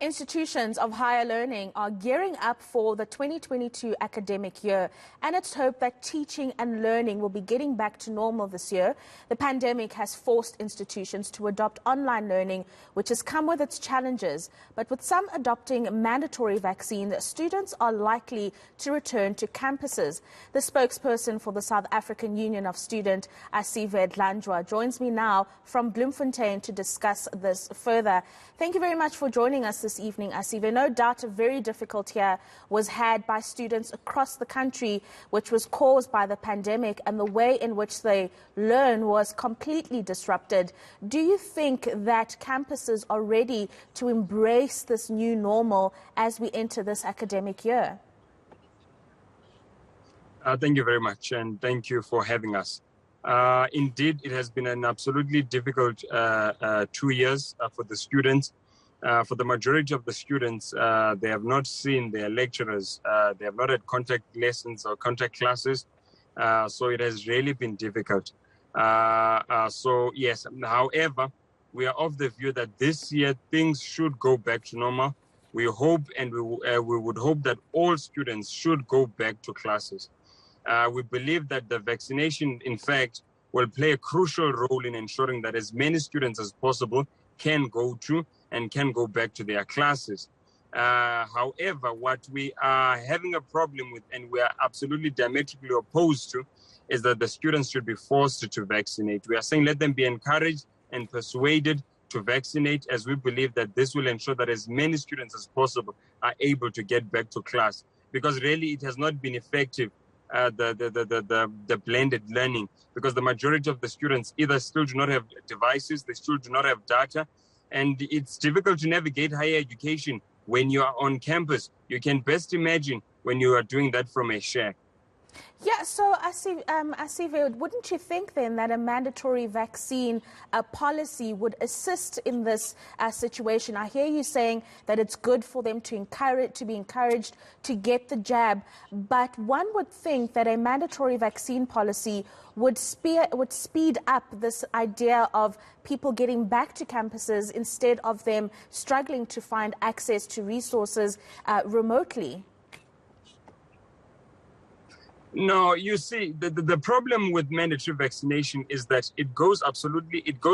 Institutions of higher learning are gearing up for the 2022 academic year, and it's hoped that teaching and learning will be getting back to normal this year. The pandemic has forced institutions to adopt online learning, which has come with its challenges. But with some adopting mandatory vaccines, students are likely to return to campuses. The spokesperson for the South African Union of Students, Asive Dlandwa, joins me now from Bloemfontein to discuss this further. Thank you very much for joining us this evening, Asive. No doubt a very difficult year was had by students across the country, which was caused by the pandemic, and the way in which they learn was completely disrupted. Do you think that campuses are ready to embrace this new normal as we enter this academic year? Thank you very much, and thank you for having us. Indeed, it has been an absolutely difficult 2 years for the students. For the majority of the students, they have not seen their lecturers. They have not had contact lessons or contact classes. So it has really been difficult. So yes, however, we are of the view that this year things should go back to normal. We hope, and we would hope that all students should go back to classes. We believe that the vaccination, in fact, will play a crucial role in ensuring that as many students as possible can go to and can go back to their classes. However, what we are having a problem with, and we are absolutely diametrically opposed to, is that the students should be forced to vaccinate. We are saying let them be encouraged and persuaded to vaccinate, as we believe that this will ensure that as many students as possible are able to get back to class. Because really it has not been effective, the blended learning, because the majority of the students either still do not have devices, they still do not have data, and it's difficult to navigate higher education when you are on campus. You can best imagine when you are doing that from a shack. Yeah, so Asive, wouldn't you think then that a mandatory vaccine policy would assist in this situation? I hear you saying that it's good for them to be encouraged to get the jab, but one would think that a mandatory vaccine policy would speed up this idea of people getting back to campuses instead of them struggling to find access to resources remotely. No, you see, the problem with mandatory vaccination is that it goes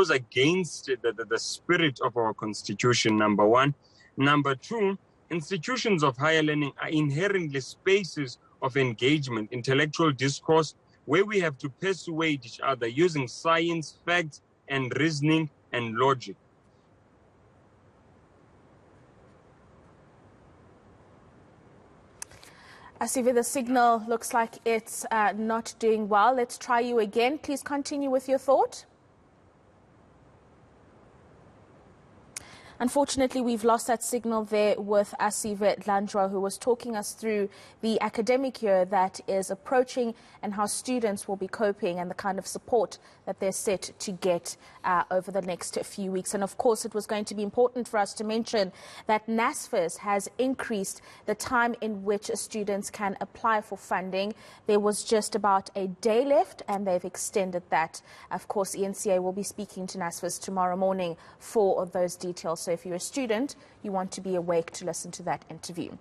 against the spirit of our constitution, number one. Number two, institutions of higher learning are inherently spaces of engagement, intellectual discourse, where we have to persuade each other using science, facts, and reasoning and logic. Asive, the signal looks like it's not doing well. Let's try you again. Please continue with your thought. Unfortunately, we've lost that signal there with Asive Dlandwa, who was talking us through the academic year that is approaching and how students will be coping and the kind of support that they're set to get over the next few weeks. And of course, it was going to be important for us to mention that NSFAS has increased the time in which students can apply for funding. There was just about a day left, and they've extended that. Of course, eNCA will be speaking to NSFAS tomorrow morning for those details. So if you're a student, you want to be awake to listen to that interview.